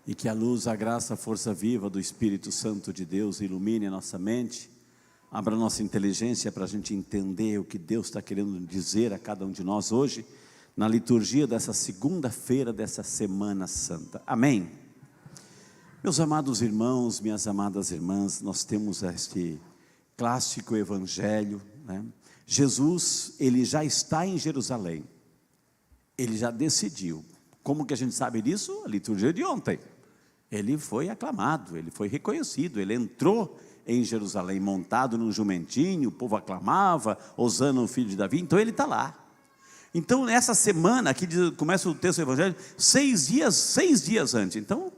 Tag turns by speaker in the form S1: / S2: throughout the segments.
S1: E que a luz, a graça, a força viva do Espírito Santo de Deus ilumine a nossa mente, abra a nossa inteligência para a gente entender o que Deus está querendo dizer a cada um de nós hoje, na liturgia dessa segunda-feira dessa Semana Santa. Amém? Meus amados irmãos, minhas amadas irmãs, nós temos este clássico evangelho, né? Jesus, ele já está em Jerusalém, ele já decidiu. Como que a gente sabe disso? A liturgia de ontem. Ele foi aclamado, ele foi reconhecido, ele entrou em Jerusalém montado num jumentinho, o povo aclamava, Hosana, o filho de Davi, então ele está lá. Então nessa semana, aqui começa o texto do evangelho, 6 dias antes, então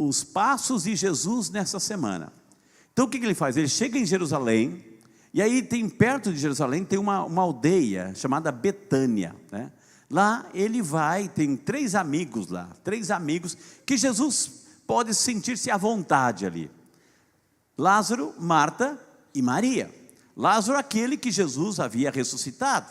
S1: os passos de Jesus nessa semana. Então o que ele faz? Ele chega em Jerusalém, e aí tem perto de Jerusalém, tem uma aldeia chamada Betânia, né? Lá ele vai, tem 3 amigos lá, 3 amigos que Jesus pode sentir-se à vontade ali. Lázaro, Marta e Maria. Lázaro, aquele que Jesus havia ressuscitado.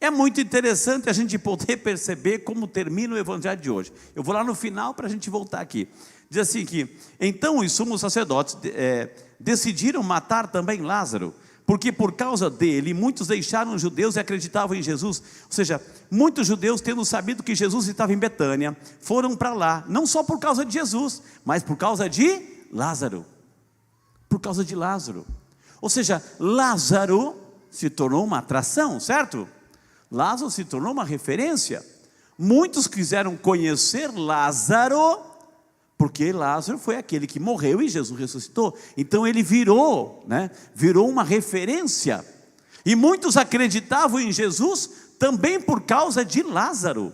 S1: É muito interessante a gente poder perceber como termina o evangelho de hoje. Eu vou lá no final para a gente voltar aqui. Diz assim que, então os sumos sacerdotes decidiram matar também Lázaro, porque por causa dele, muitos deixaram os judeus e acreditavam em Jesus. Ou seja, muitos judeus, tendo sabido que Jesus estava em Betânia, foram para lá, não só por causa de Jesus, mas por causa de Lázaro. Por causa de Lázaro. Ou seja, Lázaro se tornou uma atração, certo? Lázaro se tornou uma referência. Muitos quiseram conhecer Lázaro, porque Lázaro foi aquele que morreu e Jesus ressuscitou. Então ele virou uma referência. E muitos acreditavam em Jesus também por causa de Lázaro.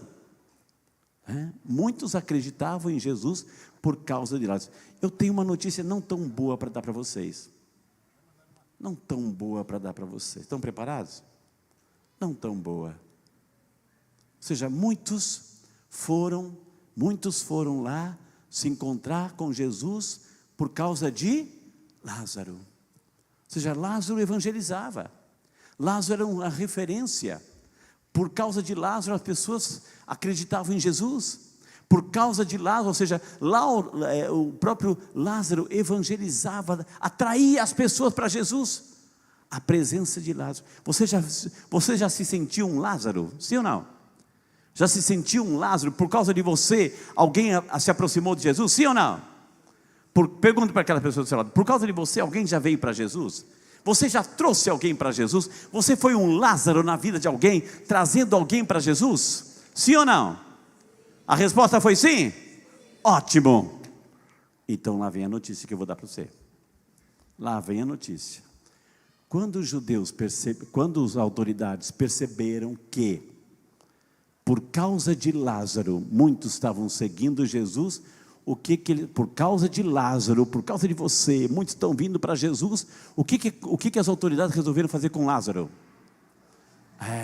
S1: Muitos acreditavam em Jesus por causa de Lázaro. Eu tenho uma notícia não tão boa para dar para vocês. Não tão boa para dar para vocês. Estão preparados? Não tão boa. Ou seja, muitos foram lá se encontrar com Jesus por causa de Lázaro. Ou seja, Lázaro evangelizava. Lázaro era uma referência. Por causa de Lázaro as pessoas acreditavam em Jesus. Por causa de Lázaro, ou seja, lá o próprio Lázaro evangelizava, atraía as pessoas para Jesus. A presença de Lázaro. Você já se sentiu um Lázaro? Sim ou não? Já se sentiu um Lázaro? Por causa de você, alguém se aproximou de Jesus? Sim ou não? Pergunta para aquela pessoa do seu lado. Por causa de você, alguém já veio para Jesus? Você já trouxe alguém para Jesus? Você foi um Lázaro na vida de alguém, trazendo alguém para Jesus? Sim ou não? A resposta foi sim? Ótimo! Então lá vem a notícia que eu vou dar para você. Lá vem a notícia. Quando as autoridades perceberam que, por causa de Lázaro, muitos estavam seguindo Jesus, por causa de Lázaro, por causa de você, muitos estão vindo para Jesus, o que as autoridades resolveram fazer com Lázaro?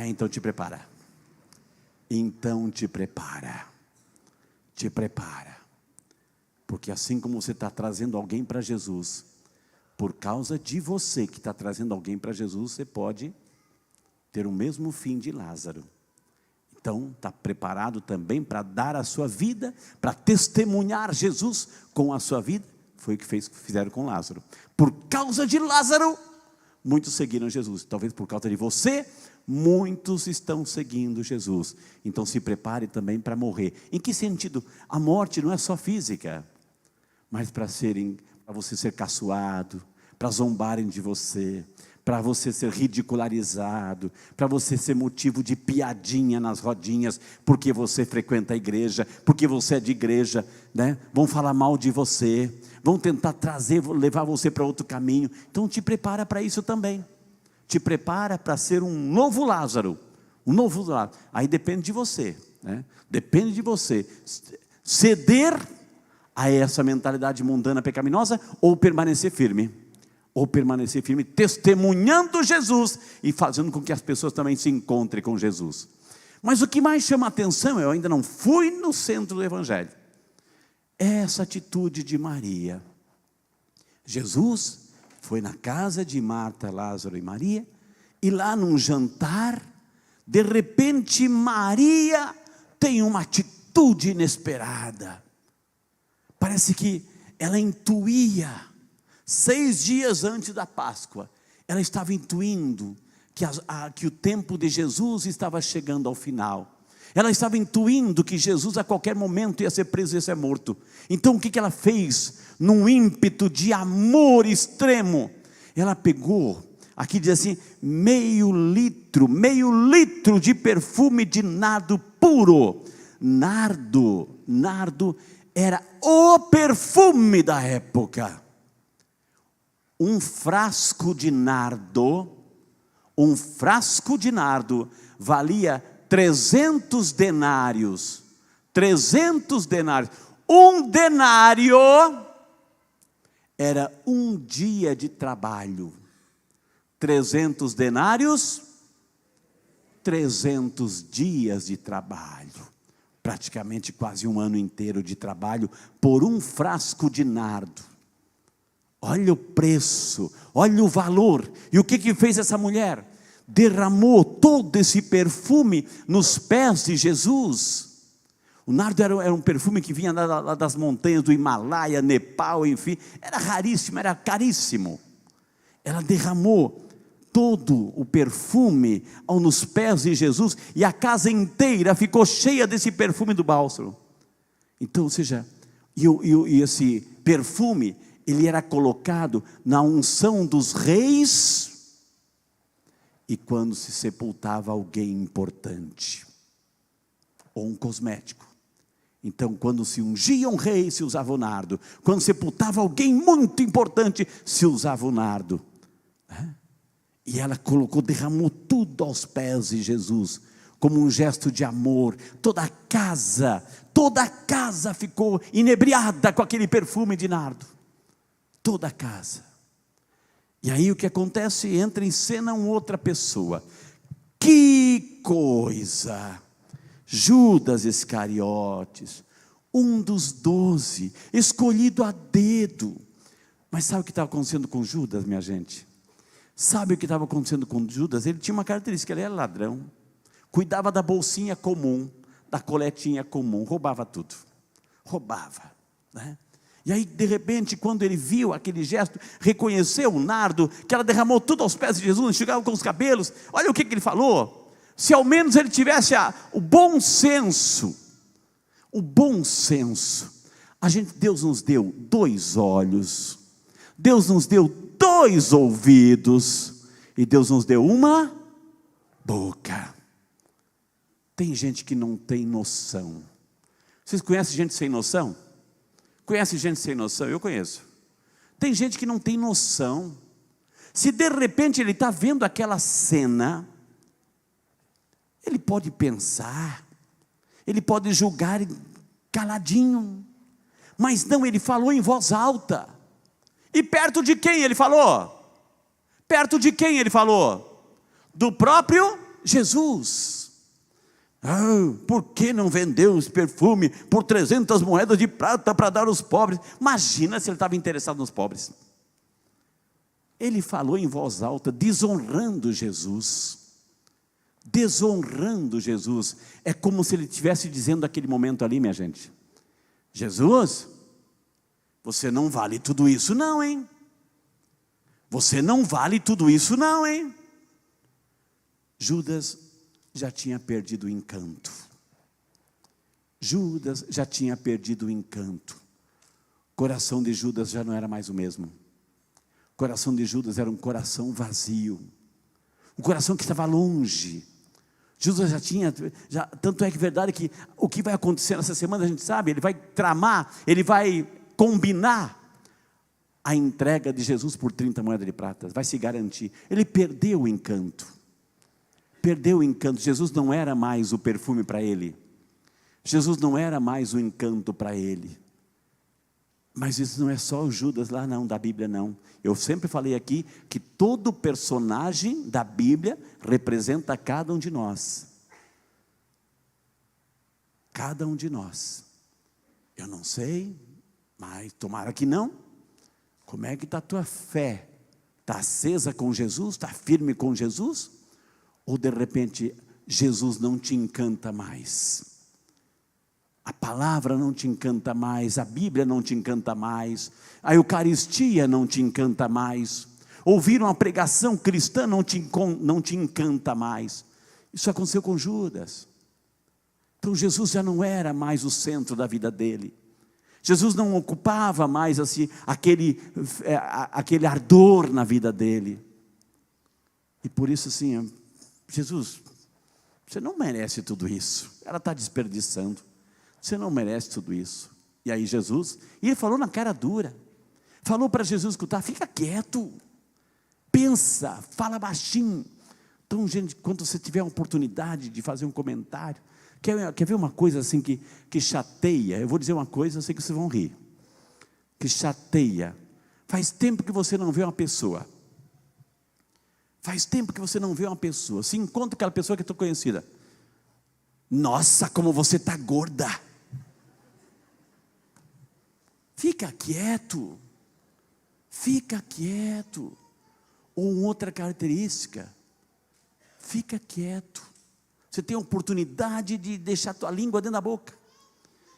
S1: Então te prepara. Então te prepara. Te prepara. Porque assim como você está trazendo alguém para Jesus, por causa de você que está trazendo alguém para Jesus, você pode ter o mesmo fim de Lázaro. Então, está preparado também para dar a sua vida, para testemunhar Jesus com a sua vida? Foi o que fizeram com Lázaro. Por causa de Lázaro, muitos seguiram Jesus. Talvez por causa de você, muitos estão seguindo Jesus. Então se prepare também para morrer. Em que sentido? A morte não é só física, mas para você ser caçoado, para zombarem de você, para você ser ridicularizado, para você ser motivo de piadinha nas rodinhas, porque você frequenta a igreja, porque você é de igreja, né? Vão falar mal de você, vão tentar levar você para outro caminho. Então te prepara para isso também. Te prepara para ser um novo Lázaro. Um novo Lázaro. Aí depende de você, né? Depende de você ceder a essa mentalidade mundana pecaminosa ou permanecer firme. Ou permanecer firme, testemunhando Jesus e fazendo com que as pessoas também se encontrem com Jesus. Mas o que mais chama a atenção, eu ainda não fui no centro do evangelho, é essa atitude de Maria. Jesus foi na casa de Marta, Lázaro e Maria, e lá num jantar, de repente Maria tem uma atitude atitude inesperada. Parece que ela intuía, 6 dias antes da Páscoa, ela estava intuindo que o tempo de Jesus estava chegando ao final. Ela estava intuindo que Jesus a qualquer momento ia ser preso e ia ser morto. Então o que ela fez? Num ímpeto de amor extremo, ela pegou, aqui diz assim, meio litro de perfume de nardo puro. Nardo era o perfume da época. Um frasco de nardo valia 300 denários. 300 denários. Um denário era um dia de trabalho. 300 denários, 300 dias de trabalho. Praticamente quase um ano inteiro de trabalho por um frasco de nardo. Olha o preço, olha o valor. E o que fez essa mulher? Derramou todo esse perfume nos pés de Jesus. O nardo era um perfume que vinha lá das montanhas do Himalaia, Nepal, enfim. Era raríssimo, era caríssimo. Ela derramou todo o perfume nos pés de Jesus, e a casa inteira ficou cheia desse perfume do bálsamo. Então, ou seja, e esse perfume, ele era colocado na unção dos reis, e quando se sepultava alguém importante, ou um cosmético. Então, quando se ungia um rei, se usava o nardo. Quando sepultava alguém muito importante, se usava o nardo. E ela derramou tudo aos pés de Jesus, como um gesto de amor. Toda a casa ficou inebriada com aquele perfume de nardo. Toda a casa. E aí o que acontece? Entra em cena uma outra pessoa. Que coisa! Judas Iscariotes, um dos 12, escolhido a dedo. Mas sabe o que estava acontecendo com Judas, minha gente? Sabe o que estava acontecendo com Judas? Ele tinha uma característica, ele era ladrão, cuidava da bolsinha comum, da coletinha comum, roubava tudo, né? E aí de repente, quando ele viu aquele gesto, reconheceu o nardo, que ela derramou tudo aos pés de Jesus, enxugava com os cabelos, olha o que ele falou. Se ao menos ele tivesse o bom senso, Deus nos deu 2 olhos, Deus nos deu 2 ouvidos, e Deus nos deu uma boca. Tem gente que não tem noção. Vocês conhecem gente sem noção? Conhece gente sem noção? Eu conheço. Tem gente que não tem noção. Se de repente ele está vendo aquela cena, ele pode pensar, ele pode julgar caladinho, mas não, ele falou em voz alta. E perto de quem ele falou? Perto de quem ele falou? Do próprio Jesus. Por que não vendeu esse perfume por 300 moedas de prata para dar aos pobres? Imagina se ele estava interessado nos pobres. Ele falou em voz alta, desonrando Jesus. Desonrando Jesus. É como se ele estivesse dizendo naquele momento ali, minha gente: Jesus, você não vale tudo isso não, hein? Você não vale tudo isso não, hein? Judas já tinha perdido o encanto. Judas já tinha perdido o encanto. O coração de Judas já não era mais o mesmo. O coração de Judas era um coração vazio. Um coração que estava longe. Judas tanto é que é verdade que o que vai acontecer nessa semana a gente sabe, ele vai tramar, ele vai combinar a entrega de Jesus por 30 moedas de prata, vai se garantir. Ele perdeu o encanto. Perdeu o encanto. Jesus não era mais o perfume para ele. Jesus não era mais o encanto para ele. Mas isso não é só o Judas lá não, da Bíblia não. Eu sempre falei aqui que todo personagem da Bíblia representa cada um de nós. Cada um de nós. Eu não sei, mas tomara que não. Como é que está a tua fé? Está acesa com Jesus? Está firme com Jesus? Ou de repente Jesus não te encanta mais? A palavra não te encanta mais, a Bíblia não te encanta mais, a Eucaristia não te encanta mais, ouvir uma pregação cristã não te encanta mais. Isso aconteceu com Judas. Então Jesus já não era mais o centro da vida dele. Jesus não ocupava mais assim, aquele ardor na vida dele. E por isso assim, Jesus, você não merece tudo isso. Ela está desperdiçando. Você não merece tudo isso. E aí Jesus, e ele falou na cara dura. Falou para Jesus escutar, fica quieto. Pensa, fala baixinho. Então, gente, quando você tiver a oportunidade de fazer um comentário, quer ver uma coisa assim que chateia? Eu vou dizer uma coisa, eu sei que vocês vão rir. Que chateia. Faz tempo que você não vê uma pessoa. Faz tempo que você não vê uma pessoa. Se encontra aquela pessoa que é tão conhecida. Nossa, como você está gorda. Fica quieto. Fica quieto. Ou uma outra característica. Fica quieto. Você tem a oportunidade de deixar a tua língua dentro da boca.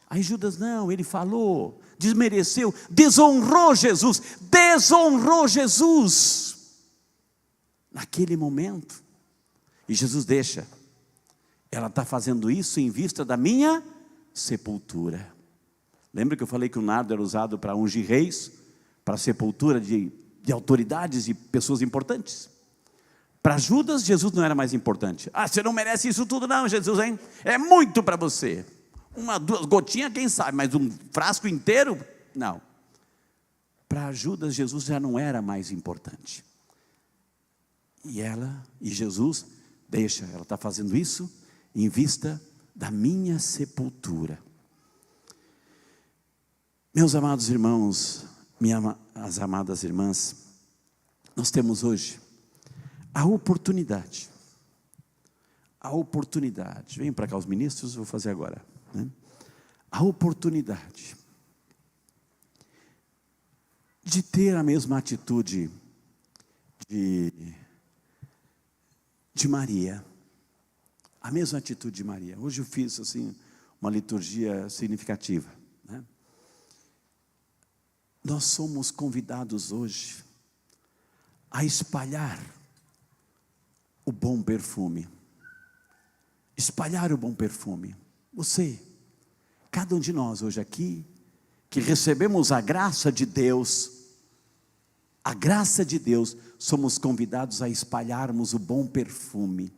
S1: Aí Judas não, ele falou, desmereceu, desonrou Jesus. Desonrou Jesus. Naquele momento. E Jesus deixa. Ela está fazendo isso em vista da minha sepultura. Lembra que eu falei que o nardo era usado para ungir reis? Para a sepultura de autoridades e pessoas importantes? Para Judas, Jesus não era mais importante. Ah, você não merece isso tudo não, Jesus, hein? É muito para você. Uma, duas gotinhas, quem sabe, mas um frasco inteiro? Não. Para Judas, Jesus já não era mais importante. E Jesus deixa, ela está fazendo isso em vista da minha sepultura. Meus amados irmãos, minhas amadas irmãs, nós temos hoje a oportunidade, venham para cá os ministros, vou fazer agora, né? A oportunidade de ter a mesma atitude de Maria, a mesma atitude de Maria. Hoje eu fiz assim, uma liturgia significativa, né? Nós somos convidados hoje a espalhar o bom perfume. Espalhar o bom perfume. Você, cada um de nós hoje aqui, que recebemos a graça de Deus, somos convidados a espalharmos o bom perfume.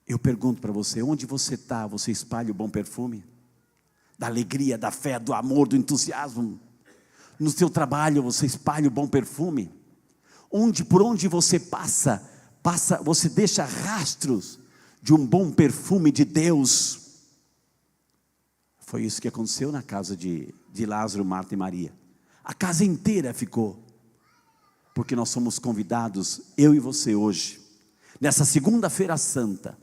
S1: Eu pergunto para você, onde você está, você espalha o bom perfume? Da alegria, da fé, do amor, do entusiasmo. No seu trabalho você espalha o bom perfume. Por onde você passa, você deixa rastros de um bom perfume de Deus. Foi isso que aconteceu na casa de Lázaro, Marta e Maria. A casa inteira ficou. Porque nós somos convidados, eu e você hoje, nessa segunda-feira santa,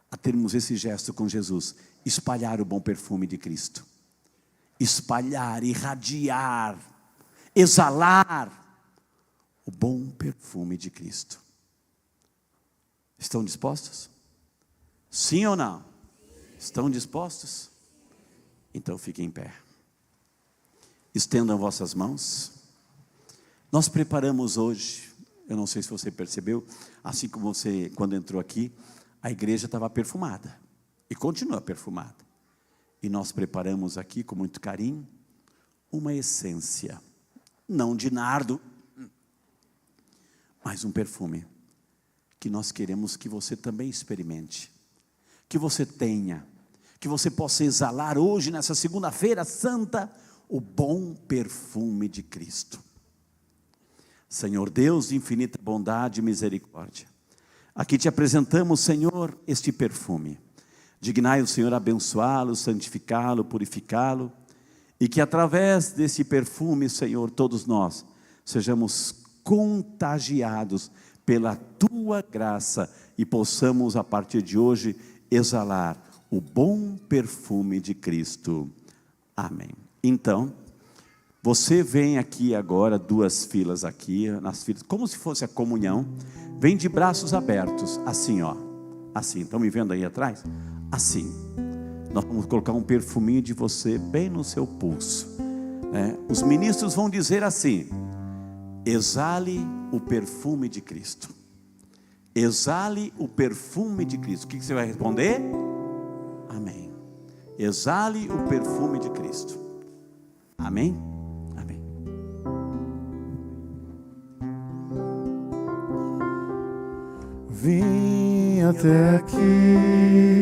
S1: a termos esse gesto com Jesus, espalhar o bom perfume de Cristo. Espalhar, irradiar, exalar o bom perfume de Cristo. Estão dispostos? Sim ou não? Estão dispostos? Então fiquem em pé. Estendam vossas mãos. Nós preparamos hoje, eu não sei se você percebeu, assim como você, quando entrou aqui, a igreja estava perfumada. E continua perfumada. E nós preparamos aqui, com muito carinho, uma essência. Não de nardo, mas um perfume. Que nós queremos que você também experimente. Que você tenha. Que você possa exalar hoje, nessa segunda-feira santa, o bom perfume de Cristo. Senhor Deus de infinita bondade e misericórdia, aqui te apresentamos, Senhor, este perfume. Dignai o Senhor abençoá-lo, santificá-lo, purificá-lo, e que através desse perfume, Senhor, todos nós sejamos contagiados pela tua graça e possamos a partir de hoje exalar o bom perfume de Cristo. Amém. Então, você vem aqui agora, duas filas aqui, nas filas, como se fosse a comunhão, vem de braços abertos, assim ó, assim, estão me vendo aí atrás? Assim, Nós vamos colocar um perfuminho de você bem no seu pulso, né? Os ministros vão dizer assim: exale o perfume de Cristo. Exale o perfume de Cristo. O que você vai responder? Amém. Exale o perfume de Cristo. Amém? Amém.
S2: Vim até aqui